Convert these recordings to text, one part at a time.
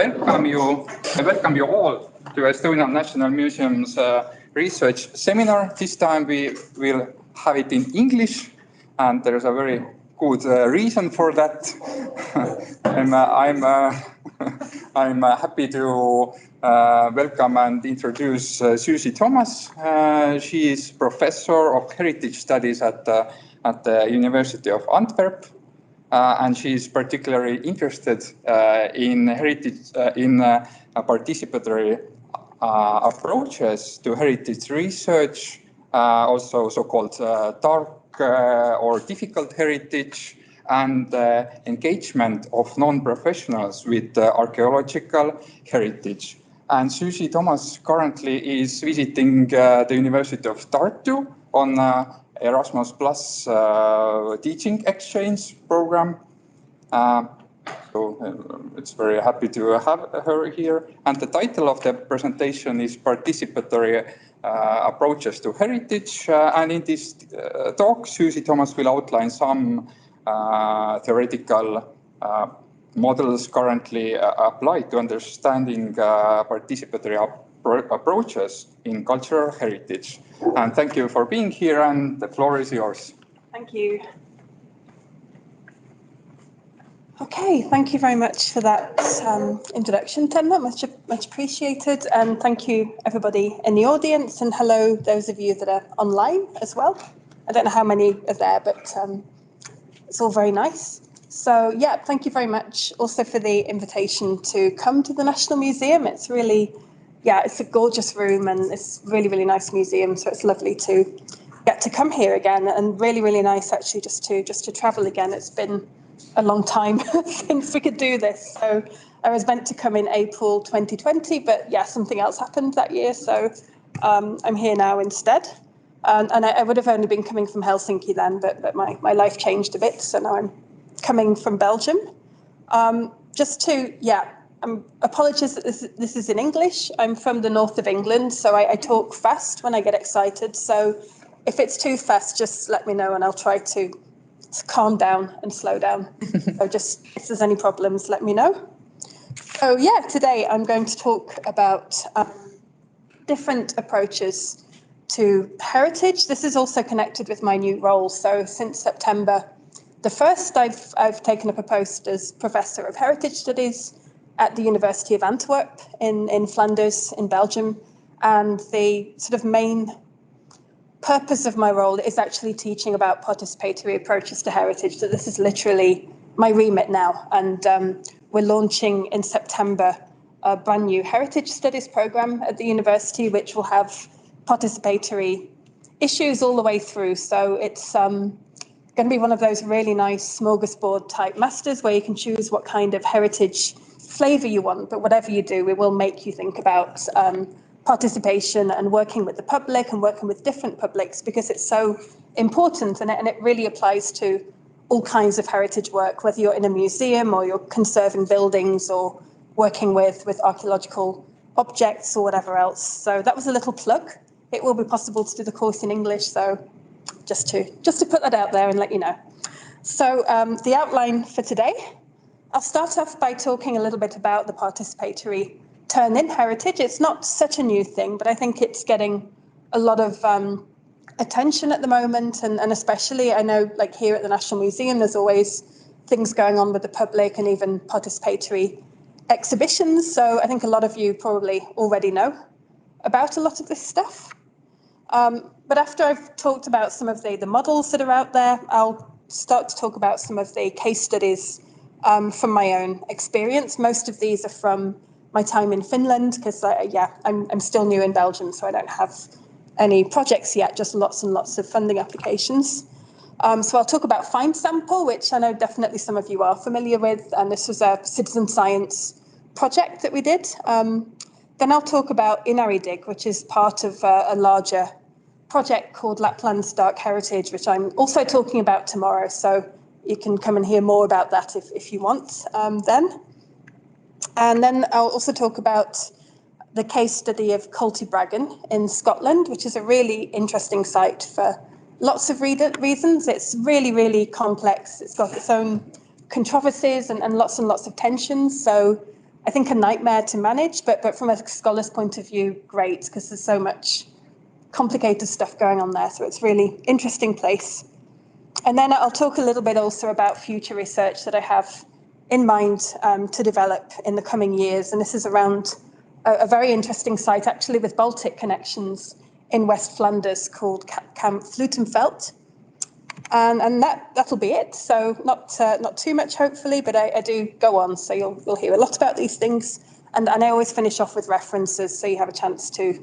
I welcome you all to Estonian National Museum's research seminar. This time we will have it in English, and there's a very good reason for that. I'm happy to welcome and introduce Suzie Thomas. She is professor of heritage studies at the University of Antwerp. And she is particularly interested in heritage, participatory approaches to heritage research, also so-called dark or difficult heritage, and engagement of non-professionals with archaeological heritage. And Suzie Thomas currently is visiting the University of Tartu on Erasmus Plus teaching exchange program. So it's very happy to have her here. And the title of the presentation is Participatory Approaches to Heritage. And in this talk, Suzie Thomas will outline some theoretical models currently applied to understanding participatory approaches in cultural heritage. And thank you for being here, and the floor is yours. Thank you. Okay, thank you very much for that introduction, Enne. Much appreciated. And thank you, everybody in the audience. And hello, those of you that are online as well. I don't know how many are there, but it's all very nice. So, yeah, thank you very much also for the invitation to come to the National Museum. It's really, yeah, it's a gorgeous room and it's really, really nice museum. So it's lovely to get to come here again, and really, really nice actually just to travel again. It's been a long time since we could do this. So I was meant to come in April 2020, but yeah, something else happened that year. So I'm here now instead. And I would have only been coming from Helsinki then, but my life changed a bit. So now I'm coming from Belgium. Apologies that this is in English. I'm from the north of England, so I talk fast when I get excited. So if it's too fast, just let me know and I'll try to calm down and slow down. So just if there's any problems, let me know. So yeah, today I'm going to talk about different approaches to heritage. This is also connected with my new role. So since September the 1st, I've taken up a post as Professor of Heritage Studies at the University of Antwerp in Flanders in Belgium. And the sort of main purpose of my role is actually teaching about participatory approaches to heritage. So this is literally my remit now. And we're launching in September a brand new Heritage Studies program at the university, which will have participatory issues all the way through. So it's going to be one of those really nice smorgasbord type masters where you can choose what kind of heritage flavor you want, but whatever you do, it will make you think about participation and working with the public and working with different publics, because it's so important, and it really applies to all kinds of heritage work, whether you're in a museum or you're conserving buildings or working with archaeological objects or whatever else. So that was a little plug. It will be possible to do the course in English, so just to put that out there and let you know. So the outline for today, I'll start off by talking a little bit about the participatory turn-in heritage. It's not such a new thing, but I think it's getting a lot of attention at the moment, and especially I know like here at the National Museum, there's always things going on with the public and even participatory exhibitions. So I think a lot of you probably already know about a lot of this stuff. But after I've talked about some of the models that are out there, I'll start to talk about some of the case studies from my own experience. Most of these are from my time in Finland, because I'm still new in Belgium, so I don't have any projects yet, just lots and lots of funding applications. So I'll talk about Find Sample, which I know definitely some of you are familiar with, and this was a citizen science project that we did. Then I'll talk about ERMi, which is part of a larger project called Lapland's Dark Heritage, which I'm also talking about tomorrow. So you can come and hear more about that if you want then. And then I'll also talk about the case study of Cultibragan in Scotland, which is a really interesting site for lots of reasons. It's really, really complex. It's got its own controversies and lots of tensions. So I think, a nightmare to manage, but from a scholar's point of view, great, because there's so much complicated stuff going on there. So it's really interesting place. And then I'll talk a little bit also about future research that I have in mind to develop in the coming years. And this is around a very interesting site, actually, with Baltic connections in West Flanders called Camp Flutenveld. And that'll be it. So not too much, hopefully, but I do go on. So you'll hear a lot about these things. And I always finish off with references, so you have a chance to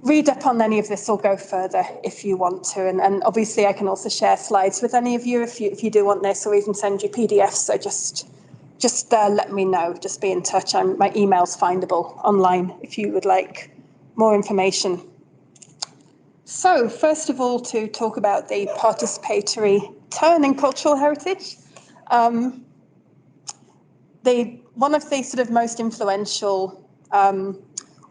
read up on any of this or go further if you want to. And obviously I can also share slides with any of you if you do want this, or even send you PDFs. So just let me know, just be in touch. My email's findable online if you would like more information. So first of all, to talk about the participatory turn in cultural heritage. One of the sort of most influential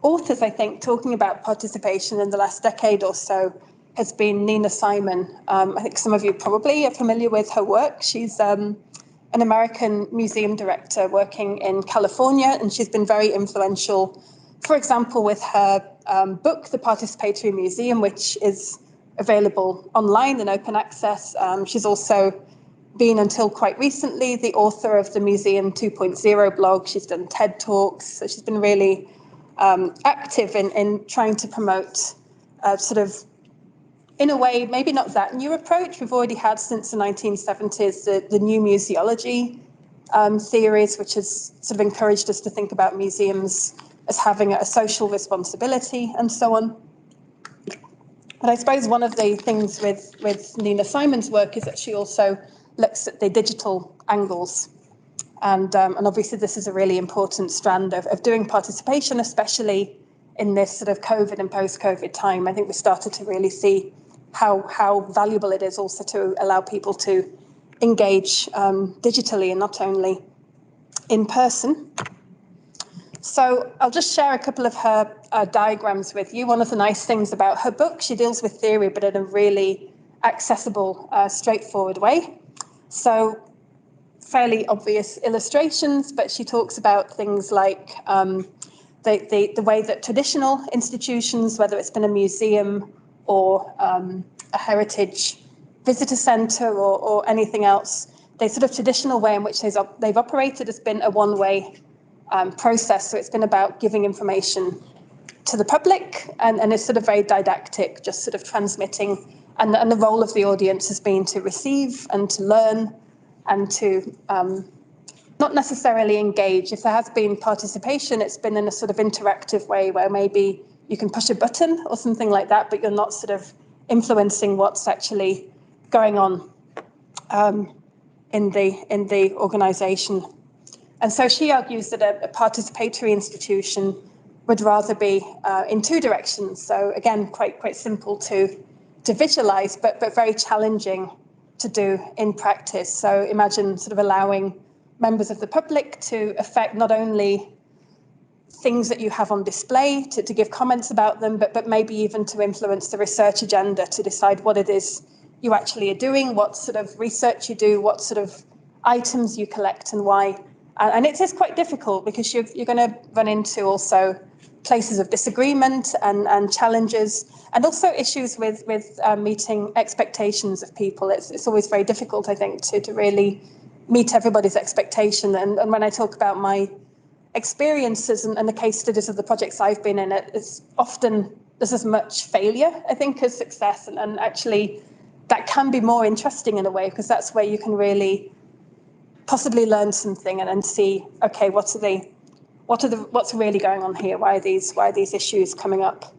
authors, I think, talking about participation in the last decade or so has been Nina Simon. I think some of you probably are familiar with her work. She's an American museum director working in California, and she's been very influential, for example, with her book, The Participatory Museum, which is available online and open access. She's also been, until quite recently, the author of the Museum 2.0 blog. She's done TED Talks, so she's been really active in trying to promote sort of, in a way, maybe not that new approach. We've already had since the 1970s the new museology theories, which has sort of encouraged us to think about museums as having a social responsibility and so on. But I suppose one of the things with Nina Simon's work is that she also looks at the digital angles. And obviously this is a really important strand of doing participation, especially in this sort of COVID and post-COVID time. I think we started to really see how valuable it is also to allow people to engage digitally and not only in person. So I'll just share a couple of her diagrams with you. One of the nice things about her book, she deals with theory, but in a really accessible, straightforward way. So fairly obvious illustrations, but she talks about things like the way that traditional institutions, whether it's been a museum or a heritage visitor centre or anything else, the sort of traditional way in which they've operated has been a one-way process. So it's been about giving information to the public, and it's sort of very didactic, just sort of transmitting, and the role of the audience has been to receive and to learn and to not necessarily engage. If there has been participation, it's been in a sort of interactive way where maybe you can push a button or something like that, but you're not sort of influencing what's actually going on in the organisation. And so she argues that a participatory institution would rather be in two directions. So again, quite simple to visualise, but very challenging to do in practice. So imagine sort of allowing members of the public to affect not only things that you have on display, to give comments about them, but maybe even to influence the research agenda, to decide what it is you actually are doing, what sort of research you do, what sort of items you collect and why. And it is quite difficult because you're going to run into also places of disagreement and challenges, and also issues with meeting expectations of people. It's always very difficult, I think, to really meet everybody's expectation. And when I talk about my experiences and the case studies of the projects I've been in, it's often there's as much failure, I think, as success. And actually, that can be more interesting in a way, because that's where you can really possibly learn something and see, okay, what's really going on here? Why are these issues coming up?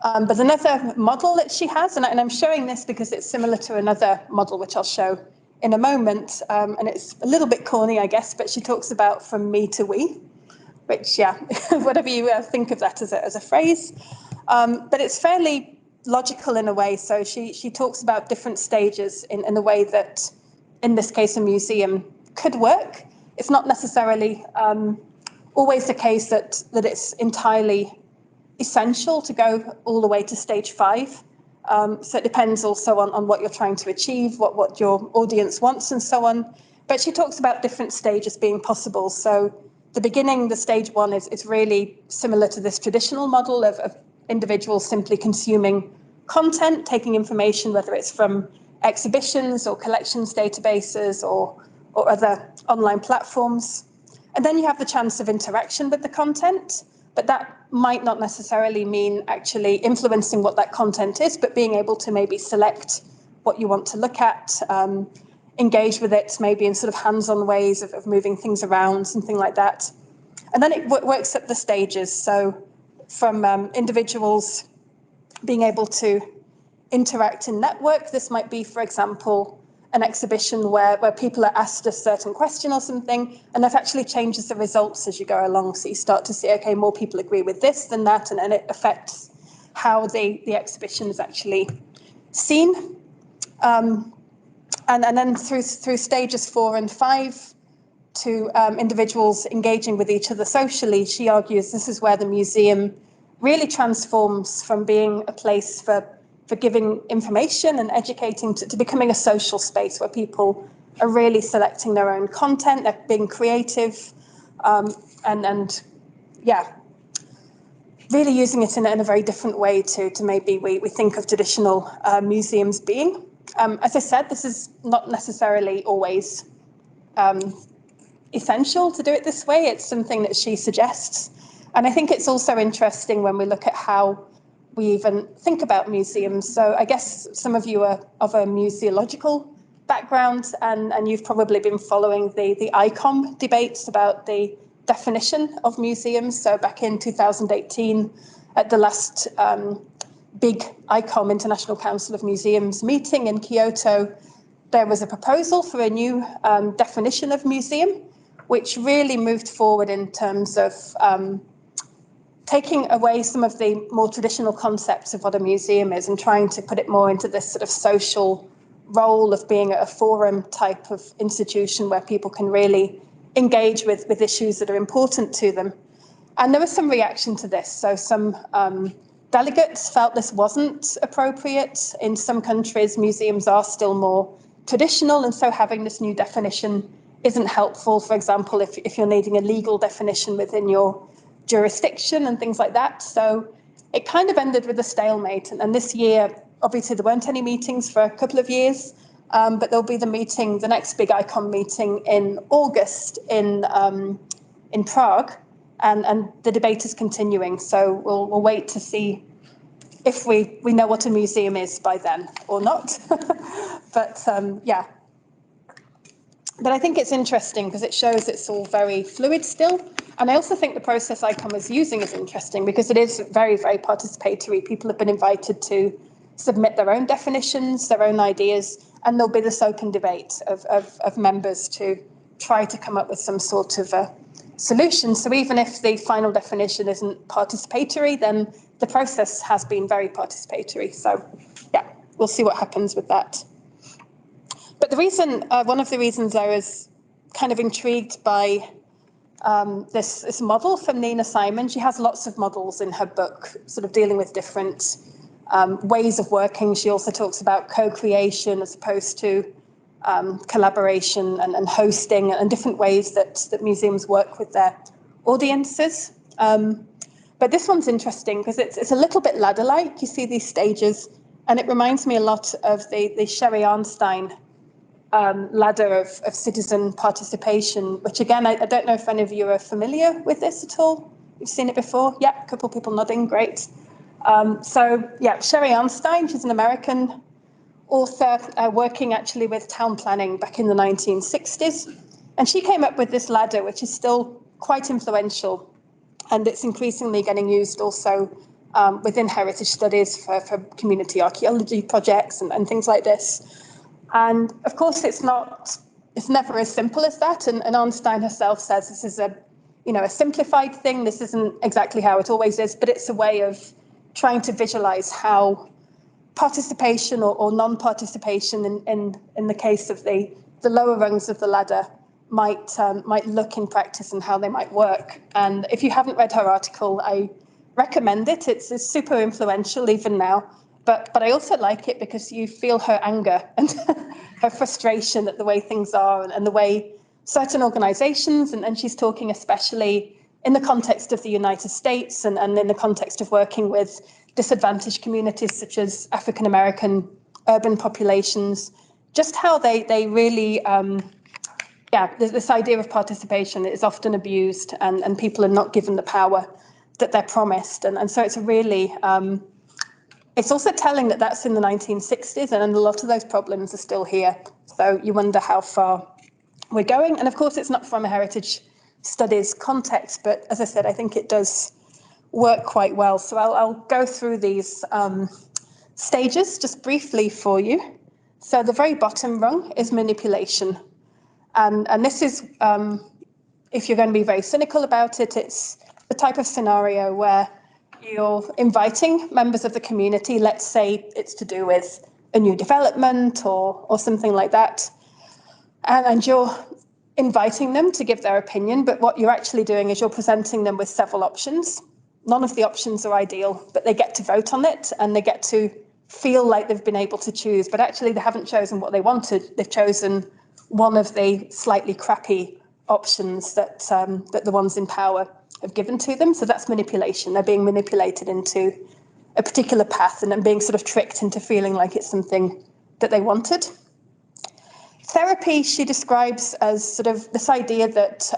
But another model that she has, and I'm showing this because it's similar to another model which I'll show in a moment, and it's a little bit corny, I guess, but she talks about from me to we, which, yeah, whatever you think of that as a phrase. But it's fairly logical in a way. So she talks about different stages in the way that, in this case, a museum could work. It's not necessarily always the case that it's entirely essential to go all the way to stage 5. So it depends also on what you're trying to achieve, what your audience wants and so on. But she talks about different stages being possible. So the beginning, the stage one, is really similar to this traditional model of individuals simply consuming content, taking information, whether it's from exhibitions or collections databases or other online platforms. And then you have the chance of interaction with the content, but that might not necessarily mean actually influencing what that content is, but being able to maybe select what you want to look at, engage with it maybe in sort of hands-on ways of moving things around, something like that. And then it works up the stages. So from individuals being able to interact in network, this might be, for example, an exhibition where people are asked a certain question or something, and that actually changes the results as you go along. So you start to see, okay, more people agree with this than that, and it affects how the exhibition is actually seen. And then through stages 4 and 5 to individuals engaging with each other socially, she argues this is where the museum really transforms from being a place for giving information and educating to becoming a social space where people are really selecting their own content, they're being creative, and really using it in a very different way to maybe we think of traditional museums being. As I said, this is not necessarily always essential to do it this way. It's something that she suggests. And I think it's also interesting when we look at how we even think about museums. So I guess some of you are of a museological background, and you've probably been following the ICOM debates about the definition of museums. So back in 2018, at the last big ICOM, International Council of Museums meeting in Kyoto, there was a proposal for a new definition of museum, which really moved forward in terms of taking away some of the more traditional concepts of what a museum is and trying to put it more into this sort of social role of being a forum type of institution where people can really engage with issues that are important to them. And there was some reaction to this. So some delegates felt this wasn't appropriate. In some countries, museums are still more traditional, and so having this new definition isn't helpful. For example, if you're needing a legal definition within your jurisdiction and things like that. So it kind of ended with a stalemate. And this year, obviously, there weren't any meetings for a couple of years, but there'll be the next big ICOM meeting in August in Prague, and the debate is continuing. So we'll wait to see if we know what a museum is by then or not. But yeah. But I think it's interesting because it shows it's all very fluid still. And I also think the process ICOM is using is interesting because it is very, very participatory. People have been invited to submit their own definitions, their own ideas, and there'll be this open debate of members to try to come up with some sort of a solution. So even if the final definition isn't participatory, then the process has been very participatory. So yeah, we'll see what happens with that. But the reason, one of the reasons I was kind of intrigued by this model from Nina Simon, she has lots of models in her book, sort of dealing with different ways of working. She also talks about co-creation as opposed to collaboration and hosting and different ways that museums work with their audiences. But this one's interesting because it's a little bit ladder-like. You see these stages, and it reminds me a lot of the Sherry Arnstein ladder of citizen participation, which again, I don't know if any of you are familiar with this at all. You've seen it before? Yeah, a couple of people nodding, great. So yeah, Sherry Arnstein, she's an American author working actually with town planning back in the 1960s. And she came up with this ladder, which is still quite influential. And it's increasingly getting used also within heritage studies for community archaeology projects and things like this. And of course, it's never as simple as that. And Arnstein herself says this is a simplified thing. This isn't exactly how it always is, but it's a way of trying to visualize how participation or non-participation in the case of the lower rungs of the ladder might look in practice and how they might work. And if you haven't read her article, I recommend it. It's super influential even now. But I also like it because you feel her anger and her frustration at the way things are and the way certain organizations, and she's talking especially in the context of the United States and in the context of working with disadvantaged communities such as African American urban populations, just how they really, this idea of participation is often abused and people are not given the power that they're promised. And so it's a really, it's also telling that that's in the 1960s and a lot of those problems are still here. So you wonder how far we're going. And of course, it's not from a heritage studies context, but as I said, I think it does work quite well. So I'll go through these stages just briefly for you. So the very bottom rung is manipulation. And this is, if you're going to be very cynical about it, it's the type of scenario where you're inviting members of the community, let's say it's to do with a new development or something like that, and you're inviting them to give their opinion, but what you're actually doing is you're presenting them with several options. None of the options are ideal, but they get to vote on it and they get to feel like they've been able to choose, but actually they haven't chosen what they wanted. They've chosen one of the slightly crappy options that the ones in power have given to them. So that's manipulation. They're being manipulated into a particular path and then being sort of tricked into feeling like it's something that they wanted. Therapy, she describes as sort of this idea that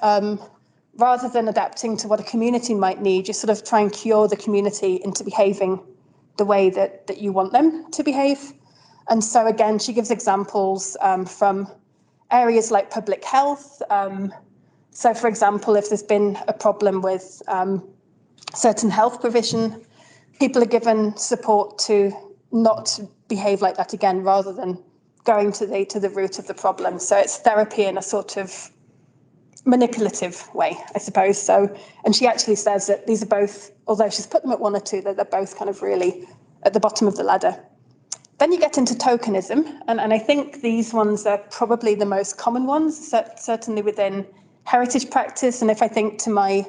rather than adapting to what a community might need, you sort of try and cure the community into behaving the way that you want them to behave. And so again, she gives examples from areas like public health. So for example, if there's been a problem with certain health provision, people are given support to not behave like that again, rather than going to the root of the problem. So it's therapy in a sort of manipulative way, I suppose. So, and she actually says that these are both, although she's put them at one or two, they're both kind of really at the bottom of the ladder. Then you get into tokenism, and I think these ones are probably the most common ones, certainly within heritage practice. And if I think to my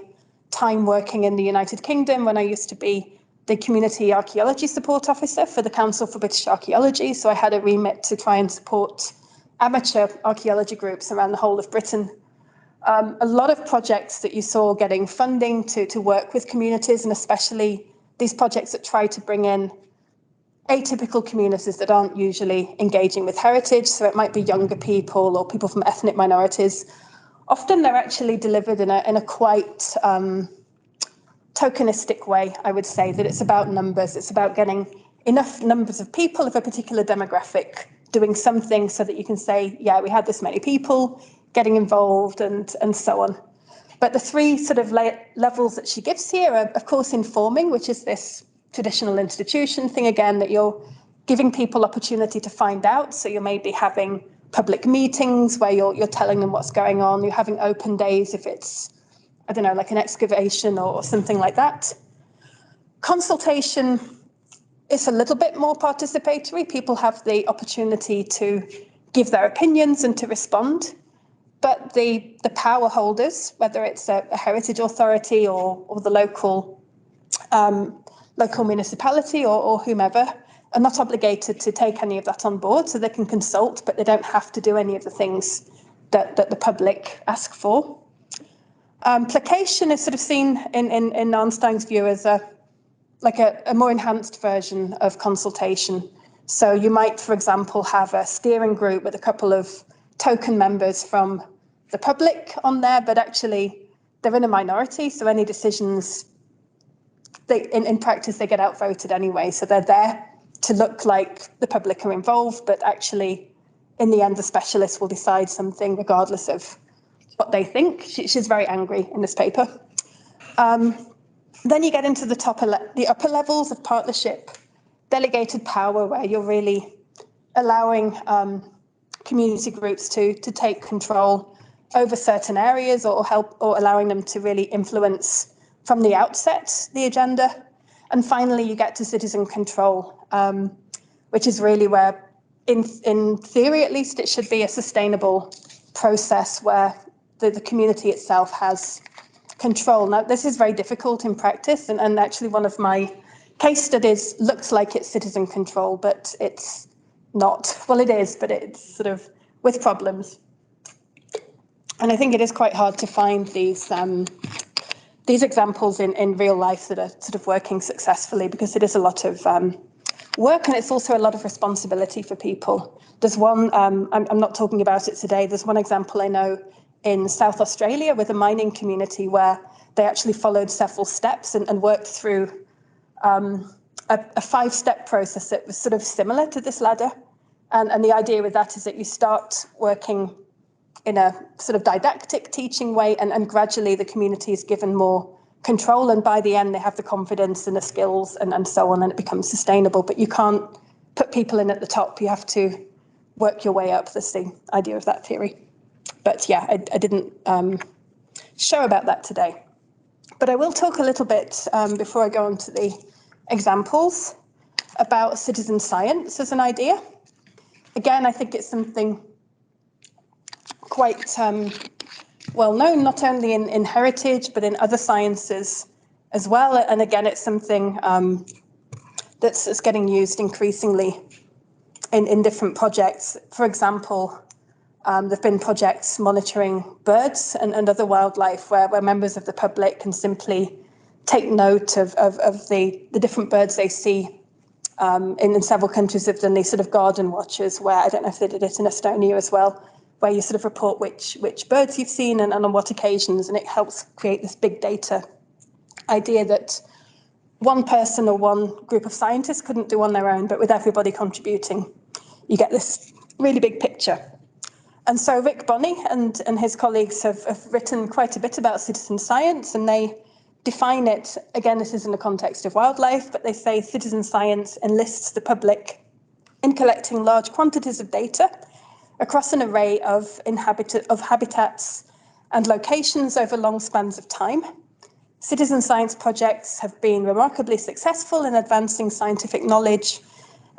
time working in the United Kingdom, when I used to be the Community Archaeology Support Officer for the Council for British Archaeology, so I had a remit to try and support amateur archaeology groups around the whole of Britain. A lot of projects that you saw getting funding to work with communities, and especially these projects that try to bring in atypical communities that aren't usually engaging with heritage. So it might be younger people or people from ethnic minorities. Often they're actually delivered in a quite tokenistic way, I would say, that it's about numbers. It's about getting enough numbers of people of a particular demographic doing something so that you can say, yeah, we had this many people getting involved and so on. But the three sort of levels that she gives here are, of course, informing, which is this traditional institution thing again, that you're giving people opportunity to find out. So you may be having public meetings where you're telling them what's going on. You're having open days if it's, I don't know, like an excavation or something like that. Consultation is a little bit more participatory. People have the opportunity to give their opinions and to respond. But the power holders, whether it's a heritage authority or the local municipality or whomever, are not obligated to take any of that on board. So they can consult, but they don't have to do any of the things that the public ask for. Placation is sort of seen in Arnstein's view as a more enhanced version of consultation. So you might, for example, have a steering group with a couple of token members from the public on there, but actually they're in a minority, so any decisions, in practice, they get outvoted anyway. So they're there to look like the public are involved, but actually, in the end, the specialists will decide something regardless of what they think. She's very angry in this paper. Then you get into the upper levels of partnership, delegated power, where you're really allowing community groups to take control over certain areas or allowing them to really influence from the outset the agenda. And finally, you get to citizen control, which is really where, in theory at least, it should be a sustainable process where the community itself has control. Now, this is very difficult in practice, and actually one of my case studies looks like it's citizen control, but it's not. Well, it is, but it's sort of with problems. And I think it is quite hard to find these examples in real life that are sort of working successfully, because it is a lot of work, and it's also a lot of responsibility for people. There's one, I'm not talking about it today, there's one example I know in South Australia with a mining community where they actually followed several steps and worked through a 5-step process that was sort of similar to this ladder. And the idea with that is that you start working in a sort of didactic teaching way, and gradually the community is given more control, and by the end they have the confidence and the skills and so on, and it becomes sustainable. But you can't put people in at the top, you have to work your way up. That's the idea of that theory. But yeah, I didn't show about that today. But I will talk a little bit, before I go on to the examples, about citizen science as an idea. Again, I think it's something quite well known, not only in heritage, but in other sciences as well. And again, it's something that's getting used increasingly in different projects. For example, there have been projects monitoring birds and other wildlife where members of the public can simply take note of the different birds they see. In several countries have done these sort of garden watches, where I don't know if they did it in Estonia as well, where you sort of report which birds you've seen and on what occasions, and it helps create this big data idea that one person or one group of scientists couldn't do on their own, but with everybody contributing, you get this really big picture. And so Rick Bonney and his colleagues have written quite a bit about citizen science, and they define it, again, this is in the context of wildlife, but they say citizen science enlists the public in collecting large quantities of data across an array of habitats and locations over long spans of time. Citizen science projects have been remarkably successful in advancing scientific knowledge,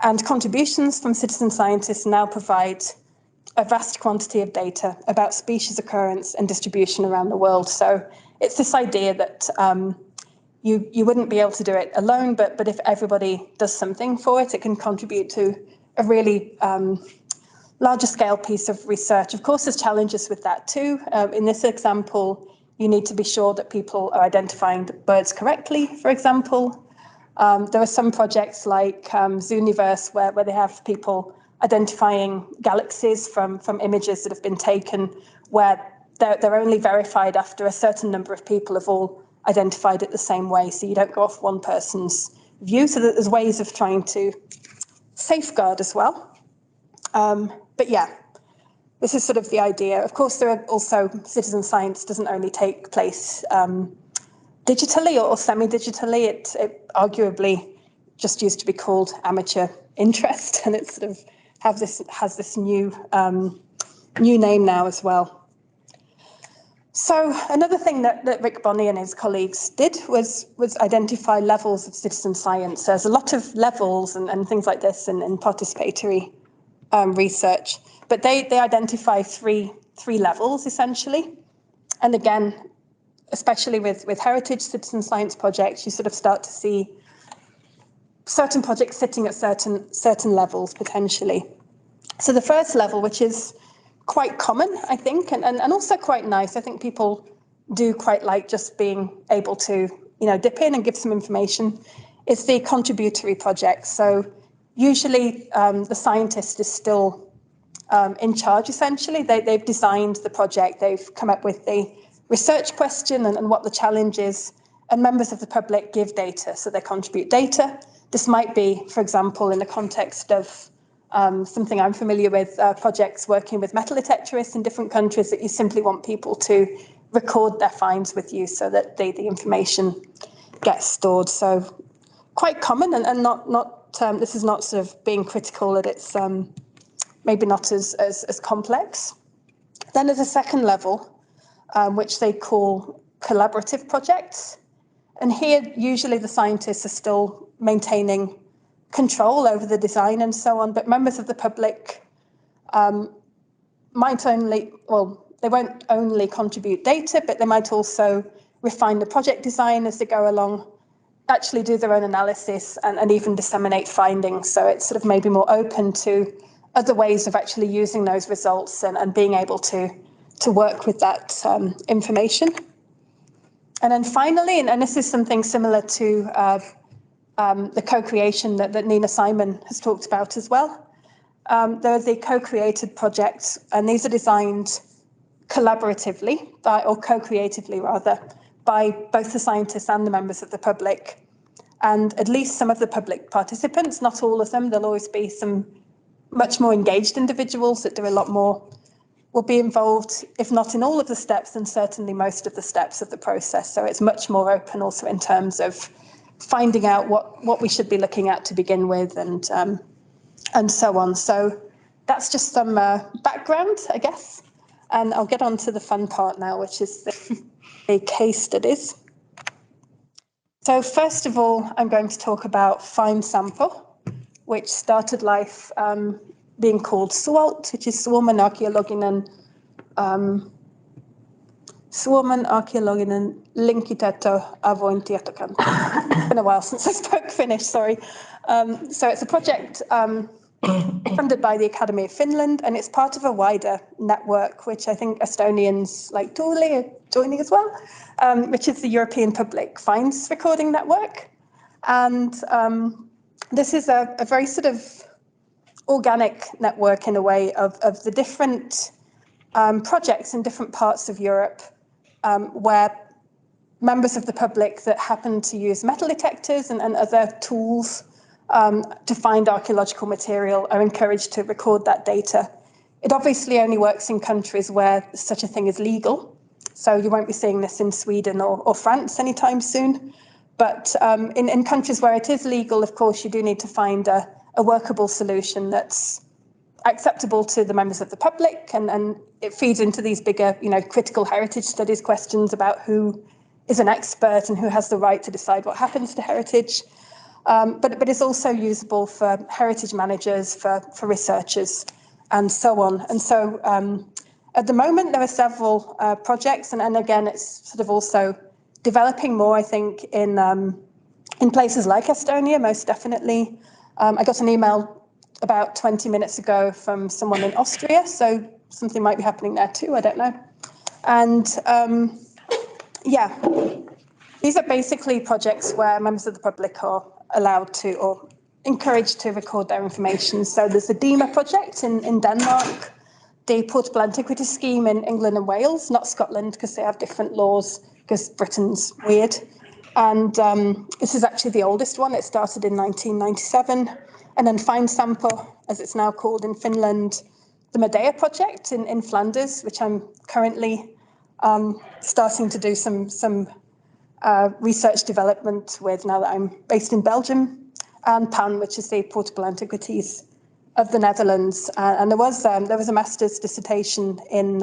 and contributions from citizen scientists now provide a vast quantity of data about species occurrence and distribution around the world. So it's this idea that you wouldn't be able to do it alone, but if everybody does something for it, it can contribute to a really larger scale piece of research. Of course, there's challenges with that too. In this example, you need to be sure that people are identifying the birds correctly, for example. There are some projects like Zooniverse where they have people identifying galaxies from images that have been taken, where they're only verified after a certain number of people have all identified it the same way, so you don't go off one person's view. So there's ways of trying to safeguard as well. But yeah, this is sort of the idea. Of course, there are also, citizen science doesn't only take place digitally or semi-digitally. It arguably just used to be called amateur interest, and it sort of has this new name now as well. So another thing that Rick Bonney and his colleagues did was identify levels of citizen science. There's a lot of levels and things like this in participatory research, but they identify three levels essentially. And again, especially with heritage citizen science projects, you sort of start to see certain projects sitting at certain levels potentially. So the first level, which is quite common, I think, and also quite nice. I think people do quite like just being able to, dip in and give some information. It's the contributory project. So usually the scientist is still in charge, essentially. They've designed the project. They've come up with the research question and what the challenge is, and members of the public give data. So they contribute data. This might be, for example, in the context of something I'm familiar with, projects working with metal detectorists in different countries, that you simply want people to record their finds with you so that the information gets stored. So quite common, and not this is not sort of being critical that it's maybe not as complex. Then there's a second level, which they call collaborative projects. And here, usually the scientists are still maintaining control over the design and so on, but members of the public might they won't only contribute data, but they might also refine the project design as they go along. actually do their own analysis and even disseminate findings. So it's sort of maybe more open to other ways of actually using those results and being able to work with that information. And then finally, and this is something similar to the co-creation that Nina Simon has talked about as well. There are the co-created projects, and these are designed collaboratively, or co-creatively rather, by both the scientists and the members of the public. And at least some of the public participants, not all of them, there'll always be some much more engaged individuals that do a lot more, will be involved, if not in all of the steps, then certainly most of the steps of the process. So it's much more open also in terms of finding out what we should be looking at to begin with and so on. So that's just some background, I guess. And I'll get on to the fun part now, which is the case studies. So first of all, I'm going to talk about Find Sample, which started life being called Mujalt, which is Suomen arkeologinen linkiteetto avoin tietokanta. It's been a while since I spoke Finnish, sorry. So it's a project funded by the Academy of Finland, and it's part of a wider network, which I think Estonians like Tuuli are joining as well, which is the European Public Finds Recording Network. And this is a very sort of organic network in a way of the different projects in different parts of Europe where members of the public that happen to use metal detectors and other tools to find archaeological material are encouraged to record that data. It obviously only works in countries where such a thing is legal. So you won't be seeing this in Sweden or France anytime soon. But in countries where it is legal, of course, you do need to find a workable solution that's acceptable to the members of the public, and it feeds into these bigger, critical heritage studies questions about who is an expert and who has the right to decide what happens to heritage. But it's also usable for heritage managers, for researchers, and so on. And so at the moment, there are several projects, and again, it's sort of also developing more, I think, in places like Estonia, most definitely. I got an email about 20 minutes ago from someone in Austria, so something might be happening there too, I don't know. And yeah, these are basically projects where members of the public are allowed to or encouraged to record their information. So there's the DEMA project in Denmark, the Portable Antiquities Scheme in England and Wales, not Scotland because they have different laws because Britain's weird. And this is actually the oldest one. It started in 1997. And then Find Sample, as it's now called in Finland, the Medea project in Flanders, which I'm currently starting to do some research development with now that I'm based in Belgium, and PAN, which is the Portable Antiquities of the Netherlands. And there was a master's dissertation in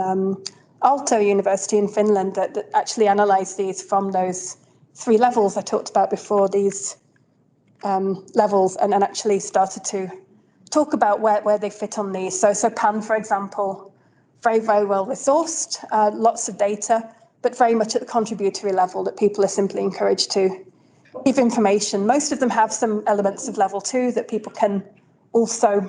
Aalto University in Finland that actually analysed these from those 3 levels I talked about before, these levels, and actually started to talk about where they fit on these. So PAN, for example, very, very well resourced, lots of data, but very much at the contributory level that people are simply encouraged to give information. Most of them have some elements of level 2 that people can also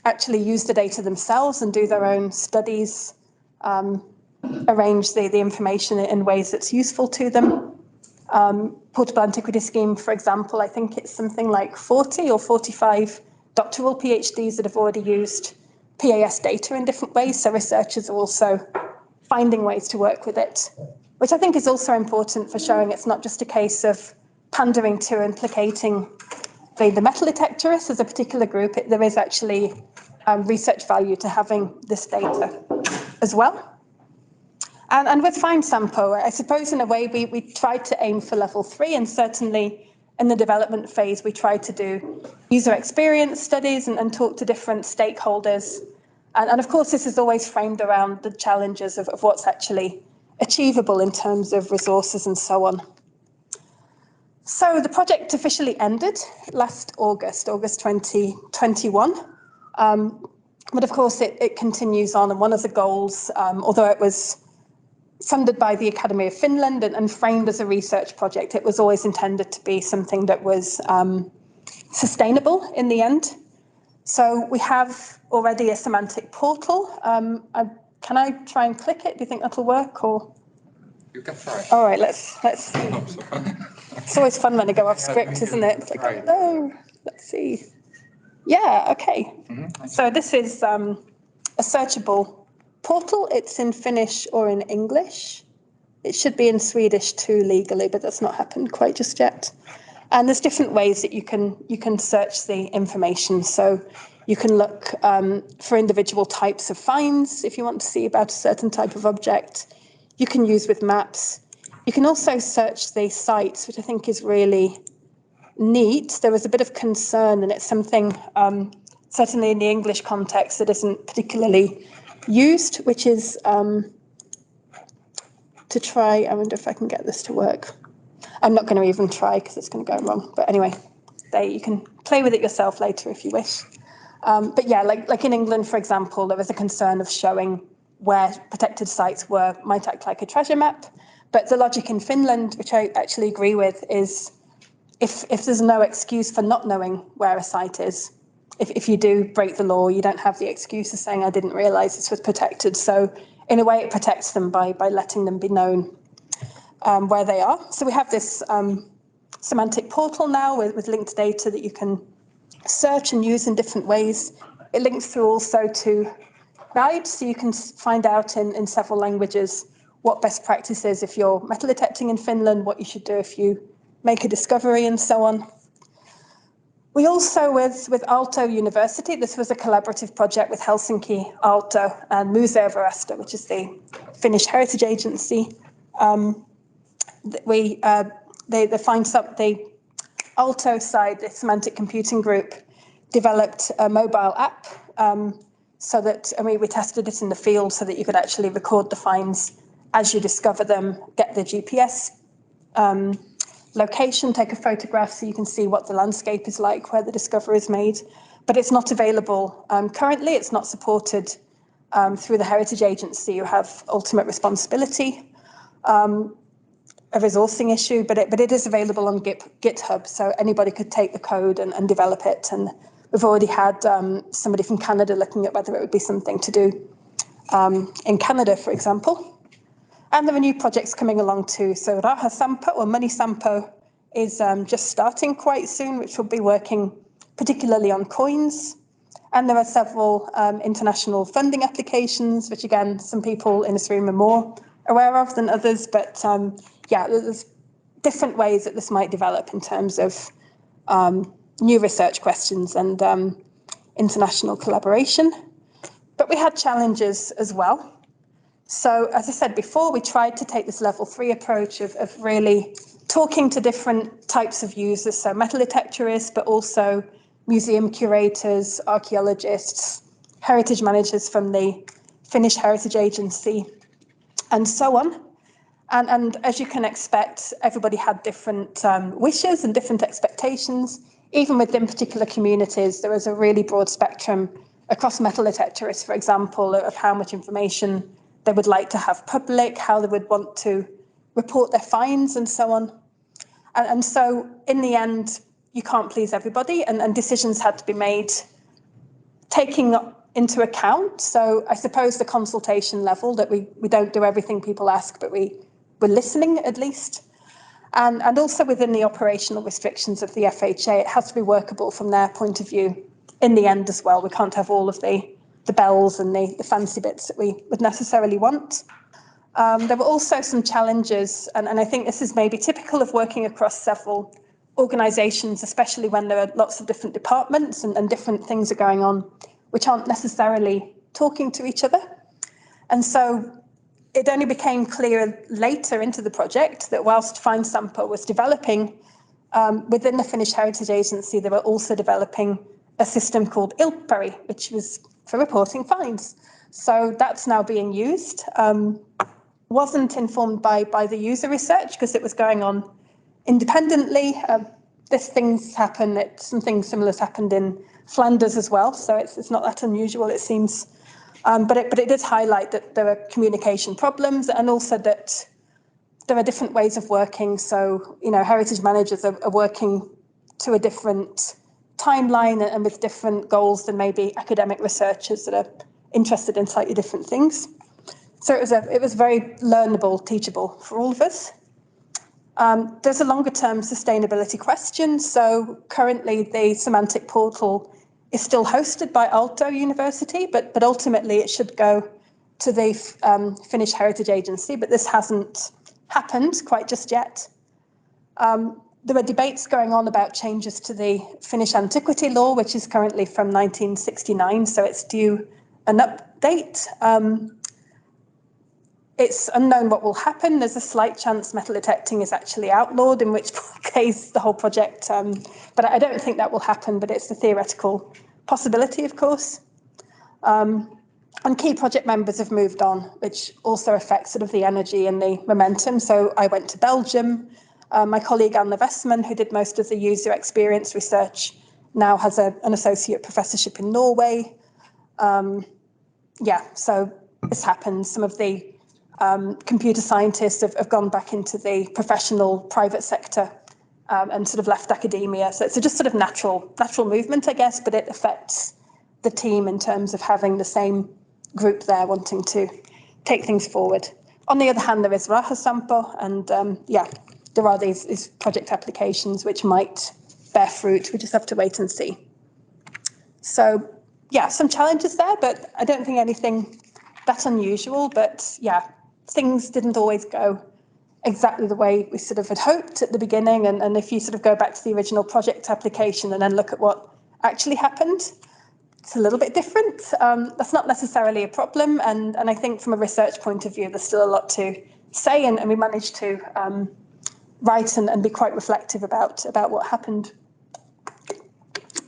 actually use the data themselves and do their own studies, arrange the information in ways that's useful to them. Portable Antiquities Scheme, for example, I think it's something like 40 or 45 doctoral PhDs that have already used PAS data in different ways. So researchers are also finding ways to work with it, which I think is also important for showing it's not just a case of pandering to implicating the metal detectorists as a particular group. There is actually research value to having this data as well. And with Find Sample, I suppose in a way we tried to aim for level 3, and certainly in the development phase we tried to do user experience studies and talk to different stakeholders. And of course this is always framed around the challenges of what's actually achievable in terms of resources and so on. So the project officially ended last August 2021. But of course it continues on, and one of the goals, although it was funded by the Academy of Finland and framed as a research project. It was always intended to be something that was sustainable in the end. So we have already a semantic portal. Can I try and click it? Do you think that'll work? Or you can try. All right, let's see. It's always fun when they go off script, isn't it? It's like, oh, let's see. Yeah, okay. So this is a searchable portal. It's in Finnish or in English. It should be in Swedish too legally, but that's not happened quite just yet. And there's different ways that you can search the information. So you can look for individual types of finds if you want to see about a certain type of object. You can use with maps. You can also search the sites, which I think is really neat. There was a bit of concern, and it's something certainly in the English context that isn't particularly used, which is to try, I wonder if I can get this to work. I'm not going to even try because it's going to go wrong. But anyway, you can play with it yourself later if you wish. But yeah, like in England, for example, there was a concern of showing where protected sites might act like a treasure map. But the logic in Finland, which I actually agree with, is if there's no excuse for not knowing where a site is, if you do break the law, you don't have the excuse of saying, I didn't realise this was protected. So in a way, it protects them by letting them be known where they are. So we have this semantic portal now with linked data that you can search and use in different ways. It links through also to guides, so you can find out in several languages what best practice is if you're metal detecting in Finland, what you should do if you make a discovery, and so on. We also, with Aalto University, this was a collaborative project with Helsinki, Aalto, and Museovirasto, which is the Finnish heritage agency. The Aalto side, the semantic computing group, developed a mobile app so that, we tested it in the field so that you could actually record the finds as you discover them, get the GPS location, take a photograph so you can see what the landscape is like where the discovery is made. But it's not available currently. It's not supported through the Heritage Agency, who have ultimate responsibility. A resourcing issue, but it is available on GitHub, so anybody could take the code and develop it. And we've already had somebody from Canada looking at whether it would be something to do in Canada, for example. And there are new projects coming along too. So Raha Sampo, or Money Sampo, is just starting quite soon, which will be working particularly on coins. And there are several international funding applications, which again, some people in this room are more aware of than others. But yeah, there's different ways that this might develop in terms of new research questions and international collaboration. But we had challenges as well. So as I said before, we tried to take this level 3 approach of really talking to different types of users, so metal detectorists, but also museum curators, archaeologists, heritage managers from the Finnish Heritage Agency, and so on. And as you can expect, everybody had different wishes and different expectations. Even within particular communities, there was a really broad spectrum across metal detectorists, for example, of how much information they would like to have public, how they would want to report their finds, and so on. And so in the end, you can't please everybody, and decisions had to be made taking into account. So I suppose the consultation level, that we don't do everything people ask, but we're listening at least. And also within the operational restrictions of the FHA, it has to be workable from their point of view in the end as well. We can't have all of the bells and the fancy bits that we would necessarily want. There were also some challenges, and I think this is maybe typical of working across several organisations, especially when there are lots of different departments and different things are going on, which aren't necessarily talking to each other. And so it only became clear later into the project that whilst Find Sampo was developing, within the Finnish Heritage Agency, they were also developing a system called ERMi, which was for reporting finds. So that's now being used. Wasn't informed by the user research because it was going on independently. Something similar has happened in Flanders as well, so it's not that unusual, it seems. But it did highlight that there are communication problems, and also that there are different ways of working. So, heritage managers are working to a different timeline and with different goals than maybe academic researchers that are interested in slightly different things. So it was very learnable, teachable for all of us. There's a longer term sustainability question. So currently the semantic portal is still hosted by Aalto University, but ultimately it should go to the Finnish Heritage Agency, but this hasn't happened quite just yet. There are debates going on about changes to the Finnish antiquity law, which is currently from 1969, so it's due an update. It's unknown what will happen. There's a slight chance metal detecting is actually outlawed, in which case the whole project, but I don't think that will happen, but it's a theoretical possibility, of course. And key project members have moved on, which also affects sort of the energy and the momentum. So I went to Belgium. My colleague Enne Antwerpeni, who did most of the user experience research, now has an associate professorship in Norway. So this happens. Some of the computer scientists have gone back into the professional private sector and sort of left academia. So it's just sort of natural movement, I guess, but it affects the team in terms of having the same group there wanting to take things forward. On the other hand, there is Rahasampo, and there are these project applications which might bear fruit. We just have to wait and see. So some challenges there, but I don't think anything that unusual. But things didn't always go exactly the way we sort of had hoped at the beginning. And if you sort of go back to the original project application and then look at what actually happened, it's a little bit different. That's not necessarily a problem. And I think from a research point of view, there's still a lot to say. And we managed to write and be quite reflective about what happened.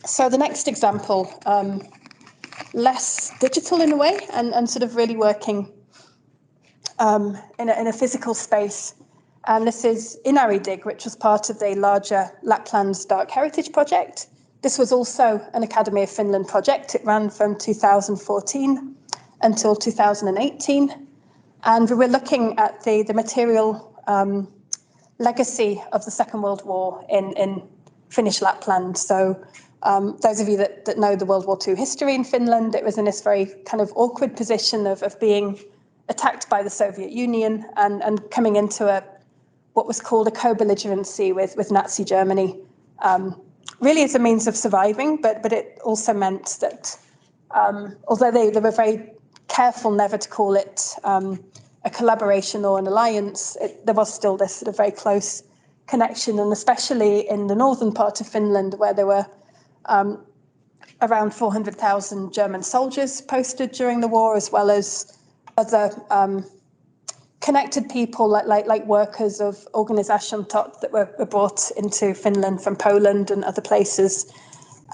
So the next example, less digital in a way, and sort of really working in a physical space. And this is ERMi Dig, which was part of the larger Lapland's Dark Heritage project. This was also an Academy of Finland project. It ran from 2014 until 2018. And we were looking at the material legacy of the Second World War in Finnish Lapland. So those of you that know the World War II history in Finland, it was in this very kind of awkward position of being attacked by the Soviet Union and coming into what was called a co-belligerency with Nazi Germany. Really as a means of surviving, but it also meant that although they were very careful never to call it a collaboration or an alliance, there was still this sort of very close connection, and especially in the northern part of Finland, where there were around 400,000 German soldiers posted during the war, as well as other connected people like workers of Organisationstot that were brought into Finland from Poland and other places,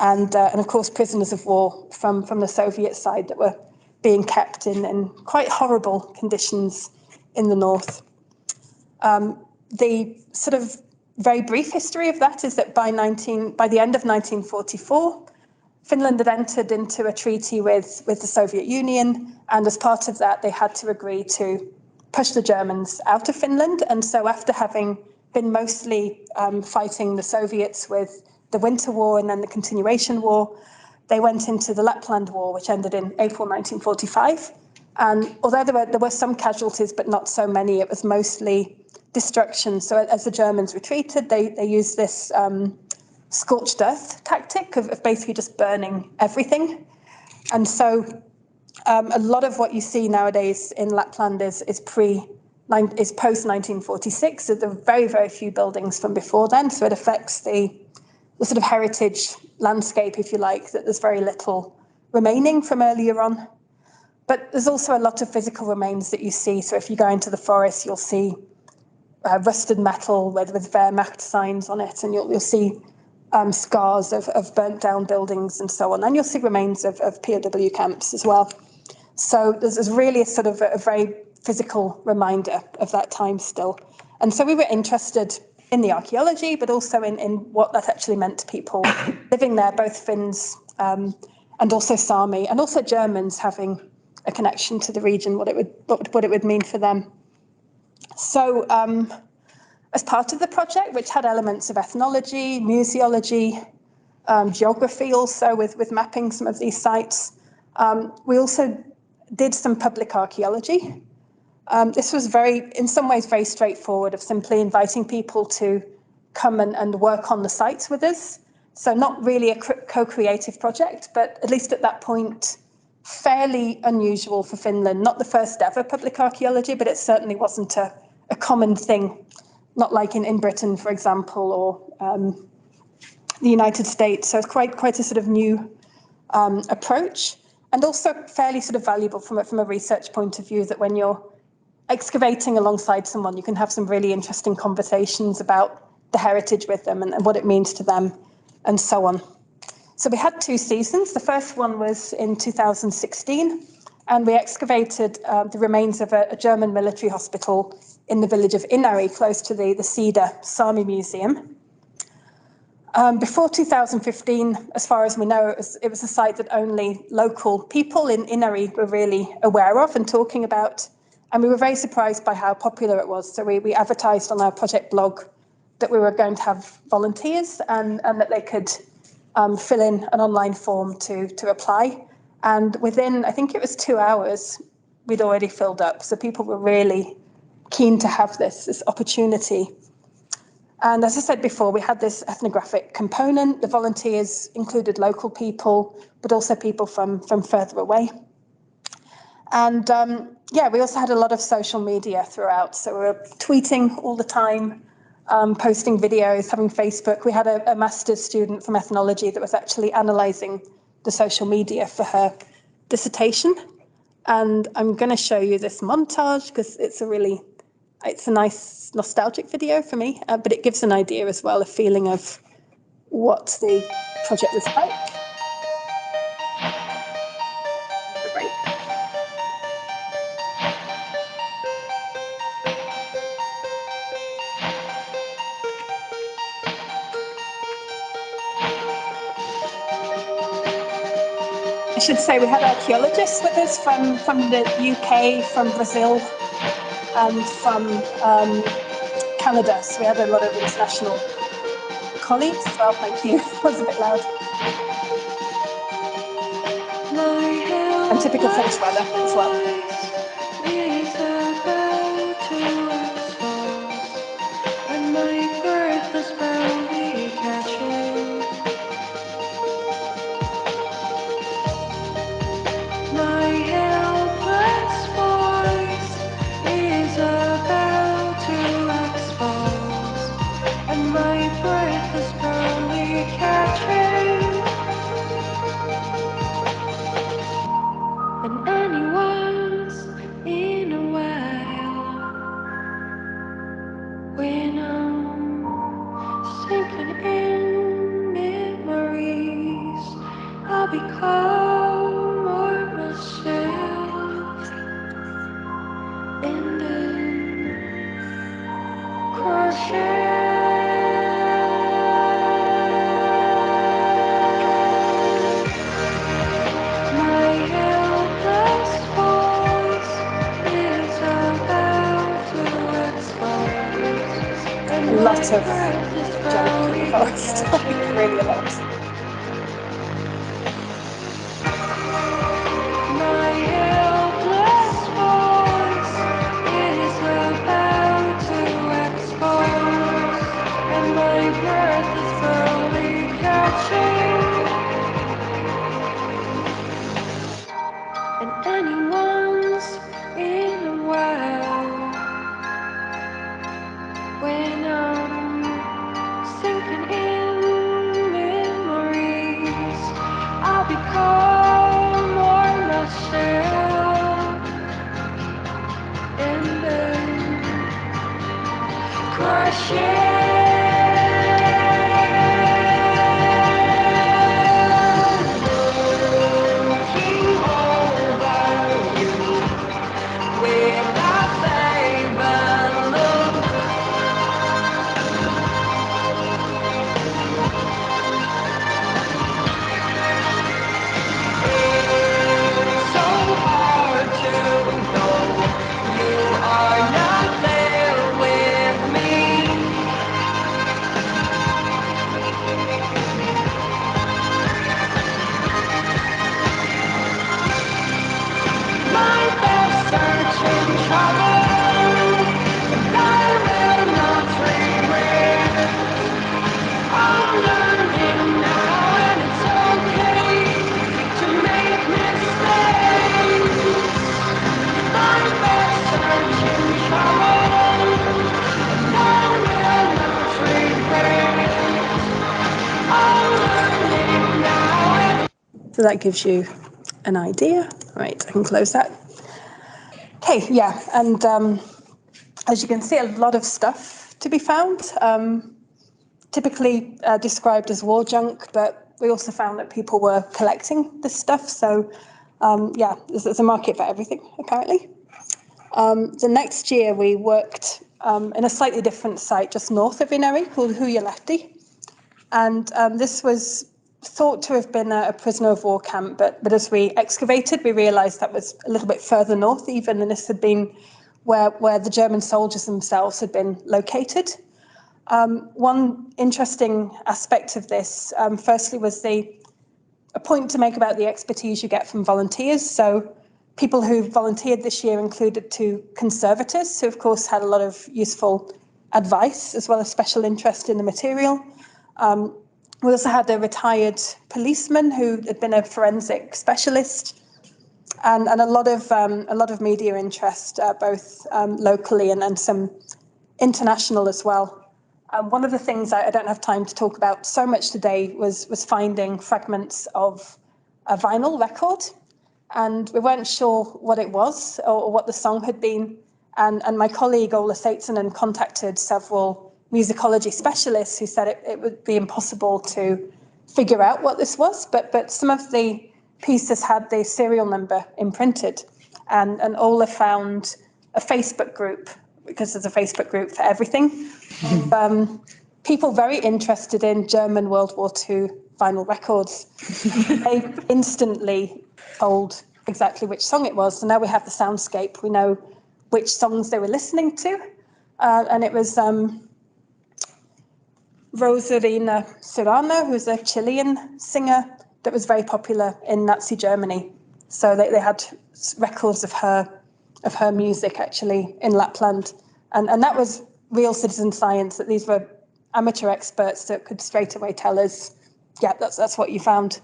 and of course prisoners of war from the Soviet side that were being kept in quite horrible conditions in the north. The sort of very brief history of that is that by the end of 1944, Finland had entered into a treaty with the Soviet Union, and as part of that, they had to agree to push the Germans out of Finland. And so after having been mostly fighting the Soviets with the Winter War and then the Continuation War, they went into the Lapland War, which ended in April 1945. And although there were some casualties, but not so many, it was mostly destruction. So as the Germans retreated, they used this scorched earth tactic of basically just burning everything. And so a lot of what you see nowadays in Lapland is post-1946. So there are very, very few buildings from before then. So it affects the sort of heritage landscape, if you like, that there's very little remaining from earlier on. But there's also a lot of physical remains that you see. So if you go into the forest, you'll see rusted metal with Wehrmacht signs on it, and you'll see scars of burnt down buildings and so on. And you'll see remains of POW camps as well. So there's really a very physical reminder of that time still. And so we were interested in the archaeology, but also in what that actually meant to people living there, both Finns and also Sami, and also Germans having a connection to the region, what it would mean for them. So as part of the project, which had elements of ethnology, museology, geography also with mapping some of these sites, we also did some public archaeology. This was in some ways very straightforward, of simply inviting people to come and work on the sites with us. So not really a co-creative project, but at least at that point, fairly unusual for Finland. Not the first ever public archaeology, but it certainly wasn't a common thing. Not like in Britain, for example, or the United States. So it's quite a sort of new approach, and also fairly sort of valuable from a research point of view, that when you're excavating alongside someone, you can have some really interesting conversations about the heritage with them and what it means to them, and so on. So we had 2 seasons. The first one was in 2016, and we excavated the remains of a German military hospital in the village of Inari, close to the Sida Sami Museum. Before 2015, as far as we know, it was a site that only local people in Inari were really aware of and talking about. And we were very surprised by how popular it was. So we advertised on our project blog that we were going to have volunteers and that they could fill in an online form to apply. And within, I think it was 2 hours, we'd already filled up. So people were really keen to have this opportunity. And as I said before, we had this ethnographic component. The volunteers included local people, but also people from further away. And we also had a lot of social media throughout. So we were tweeting all the time, posting videos, having Facebook. We had a master's student from ethnology that was actually analysing the social media for her dissertation. And I'm going to show you this montage because it's a nice nostalgic video for me, but it gives an idea as well, a feeling of what the project was like. Great. I should say we had archaeologists with us from the UK, from Brazil, and from Canada. So we had a lot of international colleagues as well. Thank you. It was a bit loud. And typical Finnish weather as well. Lots of junk in the forest, really a lot. So that gives you an idea. Right, I can close that. Okay, yeah, and as you can see, a lot of stuff to be found, typically described as war junk, but we also found that people were collecting this stuff. So yeah, there's a market for everything, apparently. The next year we worked in a slightly different site just north of Inari called Mujalt. And this was thought to have been a prisoner of war camp, but as we excavated, we realized that was a little bit further north even, and this had been where the German soldiers themselves had been located. One interesting aspect of this, firstly, was a point to make about the expertise you get from volunteers. So people who volunteered this year included 2 conservators who, of course, had a lot of useful advice as well as special interest in the material. We also had a retired policeman who had been a forensic specialist, and a lot of media interest, both locally and some international as well. One of the things I don't have time to talk about so much today was finding fragments of a vinyl record, and we weren't sure what it was or what the song had been. And my colleague Ola Seitsonen contacted several musicology specialists who said it would be impossible to figure out what this was, but some of the pieces had the serial number imprinted, and Ola found a Facebook group, because there's a Facebook group for everything, of people very interested in German World War II vinyl records. They instantly told exactly which song it was, so now we have the soundscape, we know which songs they were listening to, and it was Rosarina Serrano, who's a Chilean singer that was very popular in Nazi Germany. So they had records of her music actually in Lapland. And that was real citizen science, that these were amateur experts that could straight away tell us, yeah, that's what you found,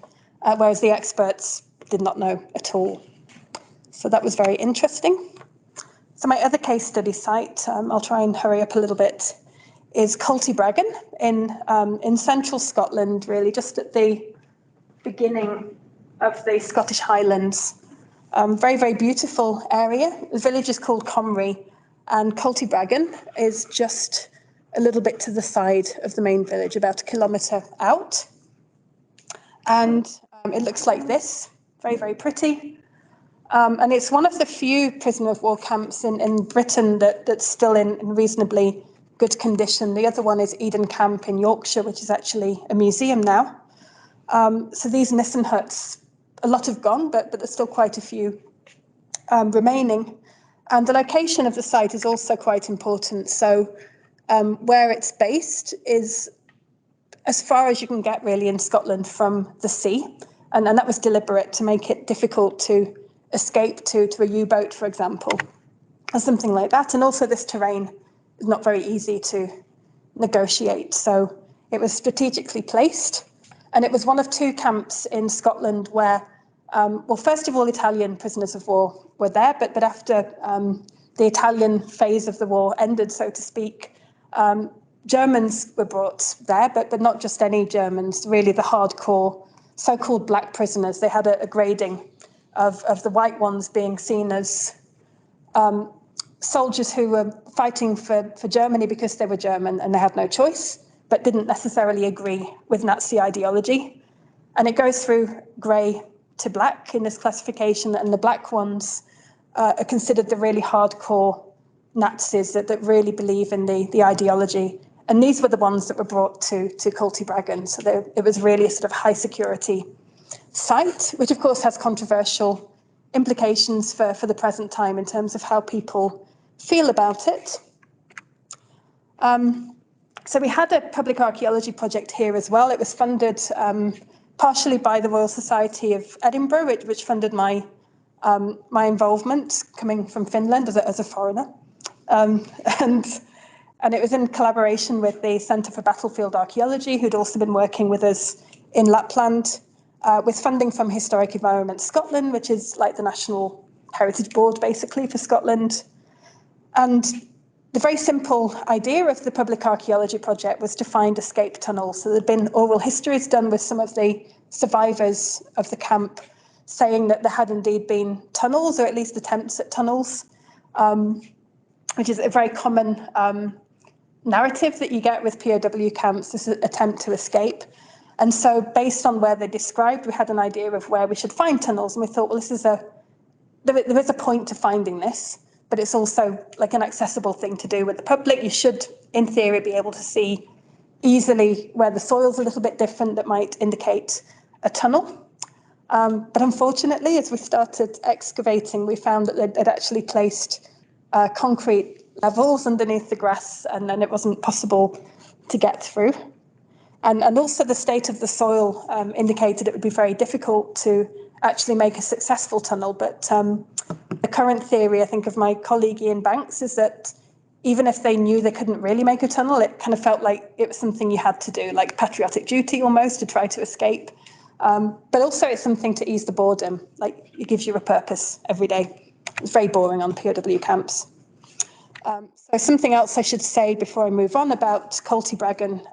whereas the experts did not know at all. So that was very interesting. So my other case study site, I'll try and hurry up a little bit, is Cultibragan in central Scotland, really, just at the beginning of the Scottish Highlands. Very, very beautiful area. The village is called Comrie, and Cultibragan is just a little bit to the side of the main village, about 1 kilometre out. And it looks like this, very, very pretty. And it's one of the few prisoner of war camps in Britain that's still in reasonably good condition. The other one is Eden Camp in Yorkshire, which is actually a museum now. So these Nissen huts, a lot have gone, but there's still quite a few remaining. And the location of the site is also quite important. So where it's based is as far as you can get really in Scotland from the sea. And that was deliberate to make it difficult to escape to a U-boat, for example, or something like that. And also this terrain is not very easy to negotiate. So it was strategically placed. And it was one of 2 camps in Scotland where, well, first of all, Italian prisoners of war were there, but after the Italian phase of the war ended, so to speak, Germans were brought there, but not just any Germans, really the hardcore so-called black prisoners. They had a grading of the white ones being seen as soldiers who were fighting for Germany because they were German and they had no choice, but didn't necessarily agree with Nazi ideology. And it goes through grey to black in this classification, and the black ones are considered the really hardcore Nazis that really believe in the ideology. And these were the ones that were brought to Cultibragan. So it was really a sort of high security site, which of course has controversial implications for the present time in terms of how people feel about it. So we had a public archaeology project here as well. It was funded partially by the Royal Society of Edinburgh, which funded my involvement coming from Finland as a foreigner. And it was in collaboration with the Centre for Battlefield Archaeology, who'd also been working with us in Lapland, with funding from Historic Environment Scotland, which is like the National Heritage Board, basically, for Scotland. And the very simple idea of the public archaeology project was to find escape tunnels. So there'd been oral histories done with some of the survivors of the camp, saying that there had indeed been tunnels, or at least attempts at tunnels, which is a very common narrative that you get with POW camps, this attempt to escape. And so based on where they described, we had an idea of where we should find tunnels. And we thought, well, there is a point to finding this, but it's also like an accessible thing to do with the public. You should, in theory, be able to see easily where the soil's a little bit different that might indicate a tunnel. But unfortunately, as we started excavating, we found that they'd actually placed concrete levels underneath the grass, and then it wasn't possible to get through. And also the state of the soil indicated it would be very difficult to actually make a successful tunnel. But the current theory, I think, of my colleague Ian Banks is that even if they knew they couldn't really make a tunnel, it kind of felt like it was something you had to do, like patriotic duty almost, to try to escape. But also it's something to ease the boredom, like it gives you a purpose every day. It's very boring on POW camps. So something else I should say before I move on about Cultibragan.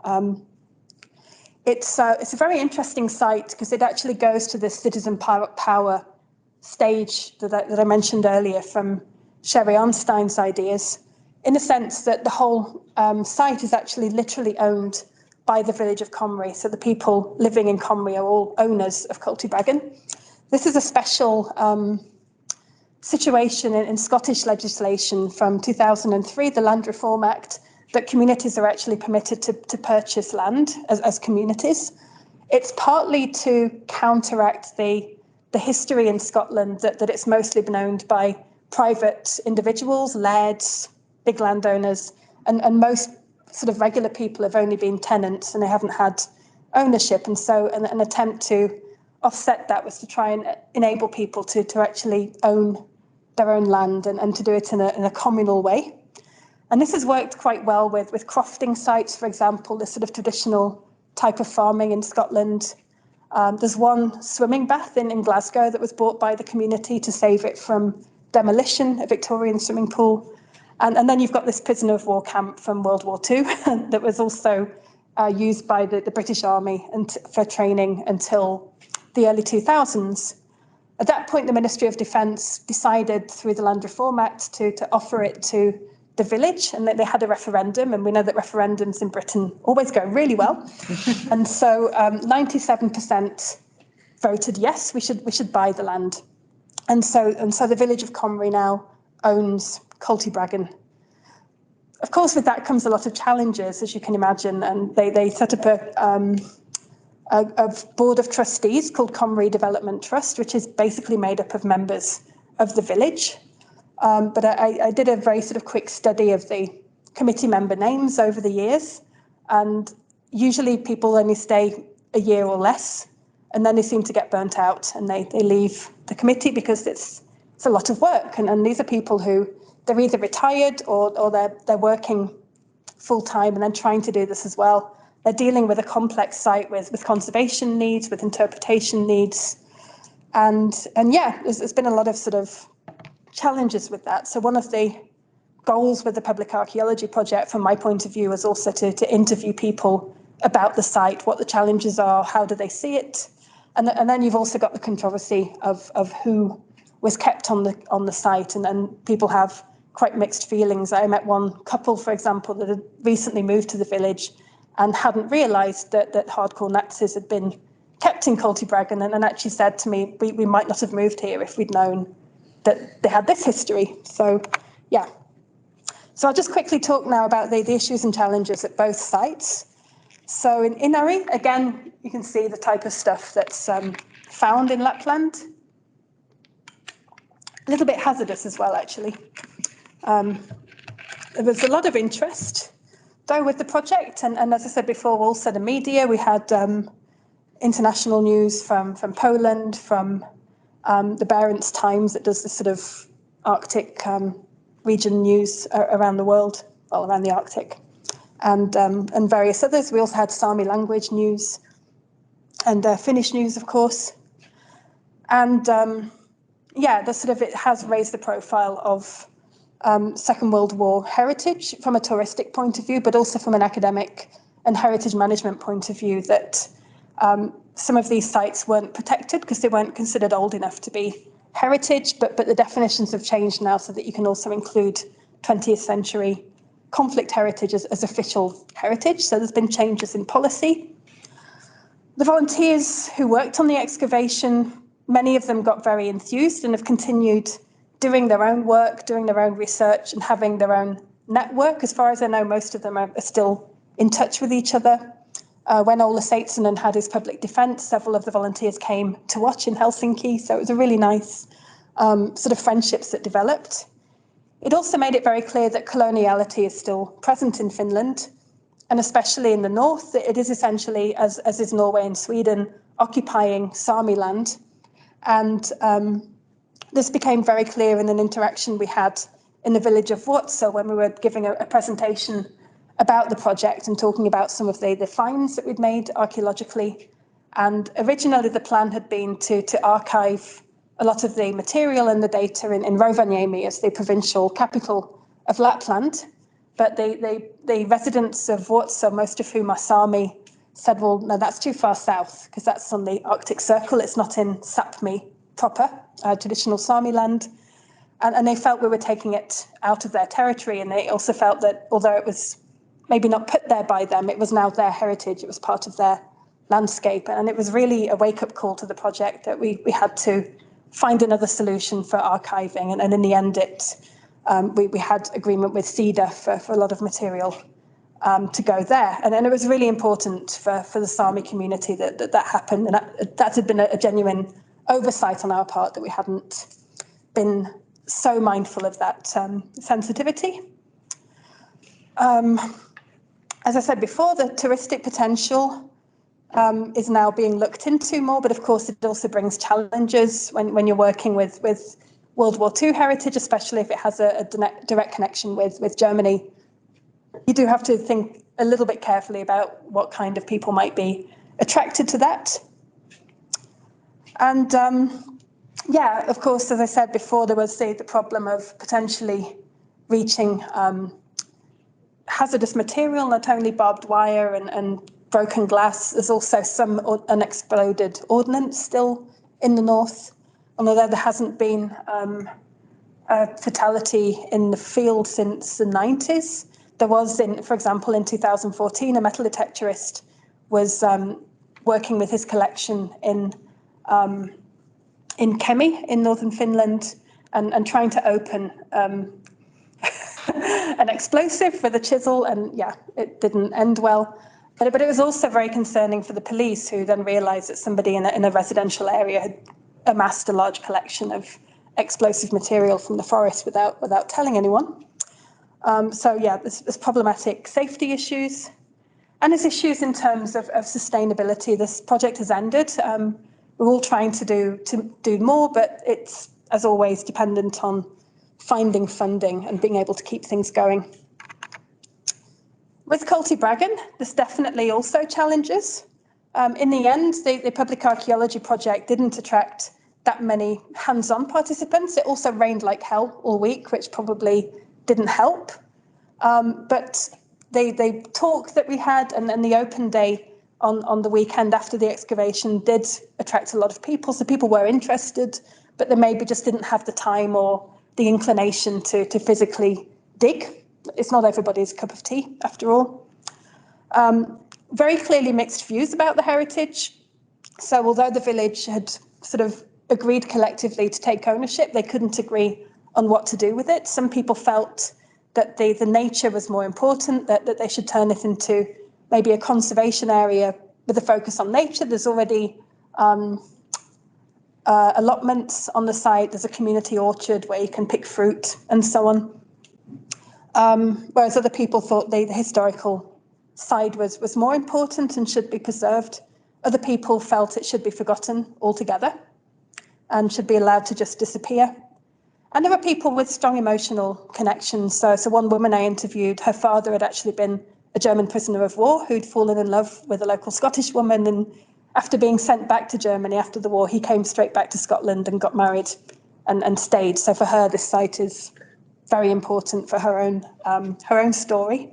It's a very interesting site because it actually goes to this citizen power stage that I mentioned earlier from Sherry Arnstein's ideas, in the sense that the whole site is actually literally owned by the village of Comrie. So the people living in Comrie are all owners of Cultibragan. This is a special situation in Scottish legislation from 2003, the Land Reform Act, that communities are actually permitted to purchase land as communities. It's partly to counteract the history in Scotland that it's mostly been owned by private individuals, lairds, big landowners, and most sort of regular people have only been tenants and they haven't had ownership. And so an attempt to offset that was to try and enable people to actually own their own land and to do it in a communal way. And this has worked quite well with crofting sites, for example, the sort of traditional type of farming in Scotland. There's one swimming bath in Glasgow that was bought by the community to save it from demolition, a Victorian swimming pool. And then you've got this prisoner of war camp from World War II that was also used by the British Army for training until the early 2000s. At that point, the Ministry of Defence decided through the Land Reform Act to offer it to the village, and they had a referendum, and we know that referendums in Britain always go really well. And so 97% voted yes, we should buy the land. And so the village of Comrie now owns Cultibragan. Of course, with that comes a lot of challenges, as you can imagine, and they set up a board of trustees called Comrie Development Trust, which is basically made up of members of the village. But I did a very sort of quick study of the committee member names over the years, and usually people only stay a year or less, and then they seem to get burnt out and they leave the committee because it's a lot of work. And these are people who they're either retired or they're working full time and then trying to do this as well. They're dealing with a complex site with conservation needs, with interpretation needs, and yeah, there's been a lot of sort of challenges with that. So one of the goals with the public archaeology project, from my point of view, is also to interview people about the site, what the challenges are, how do they see it, and then you've also got the controversy of who was kept on the site, and people have quite mixed feelings. I met one couple, for example, that had recently moved to the village and hadn't realised that hardcore Nazis had been kept in Cultibragan, and actually said to me, we might not have moved here if we'd known that they had this history. So, yeah. So I'll just quickly talk now about the issues and challenges at both sites. So in Inari, again, you can see the type of stuff that's found in Lapland. A little bit hazardous as well, actually. There was a lot of interest, though, with the project. And as I said before, also the media. We had international news from Poland, from the Barents Times that does this sort of Arctic region news around the world, well, around the Arctic, and various others. We also had Sami language news and Finnish news, of course. And it has raised the profile of Second World War heritage from a touristic point of view, but also from an academic and heritage management point of view, that Some of these sites weren't protected because they weren't considered old enough to be heritage, but the definitions have changed now so that you can also include 20th century conflict heritage as official heritage. So there's been changes in policy. The volunteers who worked on the excavation, many of them got very enthused and have continued doing their own work, doing their own research and having their own network. As far as I know, most of them are still in touch with each other. When Ola Seitsonen had his public defence, several of the volunteers came to watch in Helsinki. So it was a really nice sort of friendships that developed. It also made it very clear that coloniality is still present in Finland, and especially in the north. It is essentially, as is Norway and Sweden, occupying Sami land. And this became very clear in an interaction we had in the village of Vuotso when we were giving a presentation about the project and talking about some of the finds that we'd made archaeologically. And originally the plan had been to archive a lot of the material and the data in Rovaniemi as the provincial capital of Lapland. But the residents of Vuotso, most of whom are Sami, said, well, no, that's too far south because that's on the Arctic Circle. It's not in Sapmi proper, traditional Sami land. And they felt we were taking it out of their territory. And they also felt that although it was maybe not put there by them, it was now their heritage. It was part of their landscape. And it was really a wake-up call to the project that we had to find another solution for archiving. And in the end, we had agreement with Sida for a lot of material to go there. And then it was really important for the Sami community that happened. And that had been a genuine oversight on our part, that we hadn't been so mindful of that sensitivity. As I said before, the touristic potential is now being looked into more, but of course it also brings challenges when you're working with World War II heritage, especially if it has a direct connection with Germany. You do have to think a little bit carefully about what kind of people might be attracted to that. And yeah, of course, as I said before, there was the problem of potentially reaching hazardous material, not only barbed wire and broken glass. There's also some unexploded ordnance still in the north. Although there hasn't been a fatality in the field since the 90s. There was, for example, in 2014, a metal detectorist was working with his collection in Kemi in northern Finland and trying to open an explosive with a chisel, and yeah, it didn't end well. But it was also very concerning for the police, who then realised that somebody in a residential area had amassed a large collection of explosive material from the forest without telling anyone. So yeah, there's problematic safety issues, and there's issues in terms of sustainability. This project has ended. We're all trying to do more, but it's, as always, dependent on finding funding and being able to keep things going. With Culti Bragan, there's definitely also challenges. In the end, the public archaeology project didn't attract that many hands-on participants. It also rained like hell all week, which probably didn't help. But the talk that we had and then the open day on the weekend after the excavation did attract a lot of people. So people were interested, but they maybe just didn't have the time or the inclination to physically dig. It's not everybody's cup of tea, after all. Very clearly mixed views about the heritage. So although the village had sort of agreed collectively to take ownership, they couldn't agree on what to do with it. Some people felt that the nature was more important, that they should turn it into maybe a conservation area with a focus on nature. There's already allotments on the site. There's a community orchard where you can pick fruit and so on. Whereas other people thought the historical side was more important and should be preserved. Other people felt it should be forgotten altogether and should be allowed to just disappear. And there were people with strong emotional connections. So one woman I interviewed, her father had actually been a German prisoner of war who'd fallen in love with a local Scottish woman. And after being sent back to Germany after the war, he came straight back to Scotland and got married and stayed. So for her, this site is very important for her own story.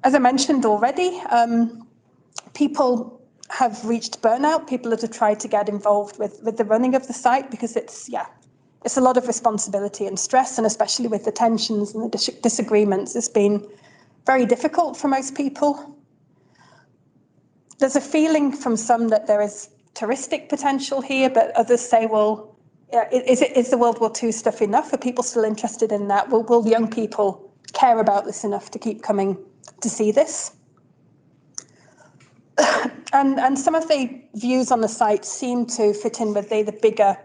As I mentioned already, people have reached burnout, people that have tried to get involved with the running of the site, because it's a lot of responsibility and stress, and especially with the tensions and the disagreements, it's been very difficult for most people. There's a feeling from some that there is touristic potential here, but others say, well, is the World War II stuff enough? Are people still interested in that? Will young people care about this enough to keep coming to see this? And some of the views on the site seem to fit in with the bigger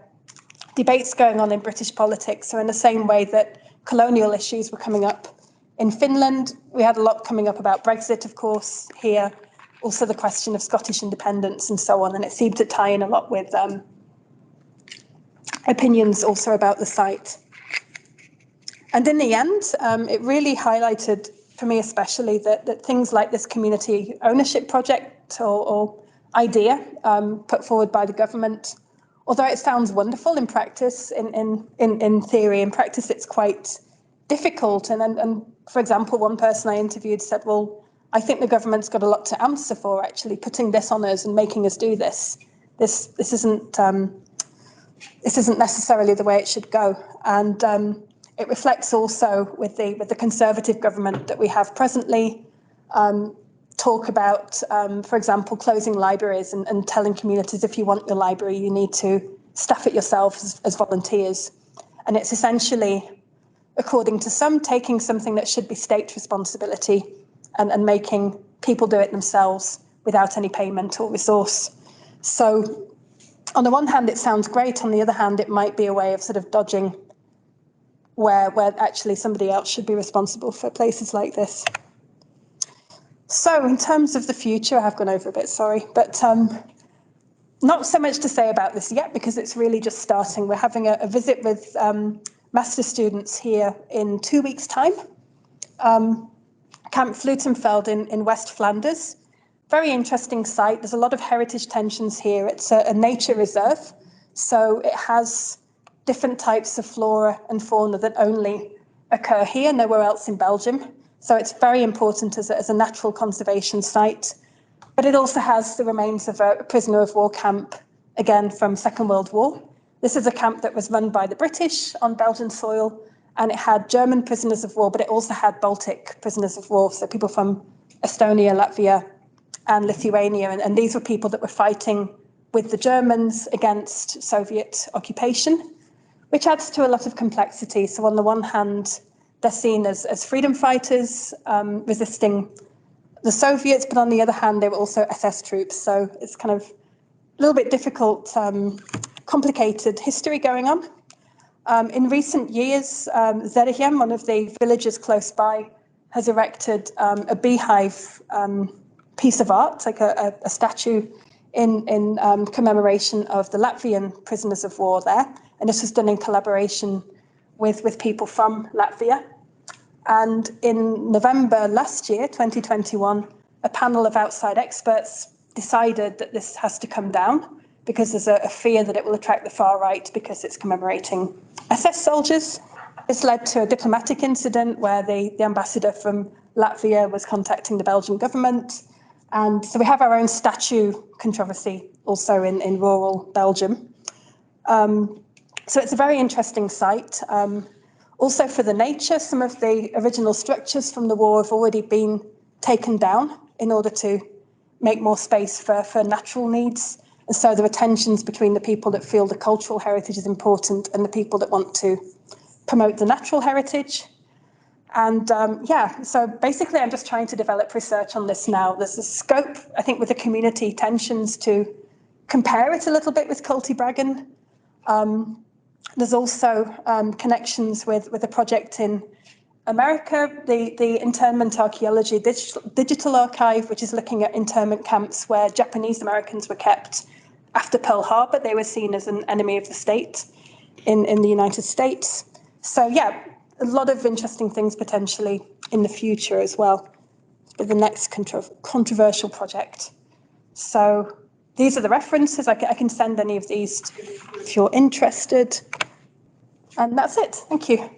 debates going on in British politics. So in the same way that colonial issues were coming up in Finland, we had a lot coming up about Brexit, of course, here, also the question of Scottish independence and so on. And it seemed to tie in a lot with opinions also about the site. And in the end, it really highlighted, for me especially, that things like this community ownership project or idea put forward by the government, although it sounds wonderful in practice, in theory, in practice it's quite difficult. And for example, one person I interviewed said, well, I think the government's got a lot to answer for actually putting this on us and making us do this. This isn't necessarily the way it should go. And it reflects also with the Conservative government that we have presently, talk about, for example, closing libraries and telling communities, if you want your library, you need to staff it yourselves as volunteers. And it's essentially, according to some, taking something that should be state responsibility and making people do it themselves without any payment or resource. So on the one hand, it sounds great. On the other hand, it might be a way of sort of dodging where actually somebody else should be responsible for places like this. So in terms of the future, I have gone over a bit, sorry, but not so much to say about this yet, because it's really just starting. We're having a visit with master students here in 2 weeks' time. Camp Flutenfeld in West Flanders. Very interesting site. There's a lot of heritage tensions here. It's a nature reserve, so it has different types of flora and fauna that only occur here, nowhere else in Belgium. So it's very important as a natural conservation site. But it also has the remains of a prisoner of war camp, again from Second World War. This is a camp that was run by the British on Belgian soil, and it had German prisoners of war, but it also had Baltic prisoners of war, so people from Estonia, Latvia, and Lithuania. And these were people that were fighting with the Germans against Soviet occupation, which adds to a lot of complexity. So on the one hand, they're seen as freedom fighters resisting the Soviets, but on the other hand, they were also SS troops. So it's kind of a little bit difficult, complicated history going on. In recent years, Zerichem, one of the villages close by, has erected a beehive piece of art, like a statue in commemoration of the Latvian prisoners of war there. And this was done in collaboration with people from Latvia. And in November last year, 2021, a panel of outside experts decided that this has to come down because there's a fear that it will attract the far right because it's commemorating SS soldiers. This led to a diplomatic incident where the ambassador from Latvia was contacting the Belgian government. And so we have our own statue controversy also in rural Belgium. So it's a very interesting site. Also for the nature, some of the original structures from the war have already been taken down in order to make more space for natural needs. And so there are tensions between the people that feel the cultural heritage is important and the people that want to promote the natural heritage. And so basically I'm just trying to develop research on this now. There's a scope, I think, with the community tensions to compare it a little bit with Cultibragan. There's also connections with a project in America, the Internment Archaeology Digital Archive, which is looking at internment camps where Japanese Americans were kept after Pearl Harbor. They were seen as an enemy of the state in the United States. So yeah, a lot of interesting things potentially in the future as well with the next controversial project. So these are the references. I can send any of these to you if you're interested. And that's it. Thank you.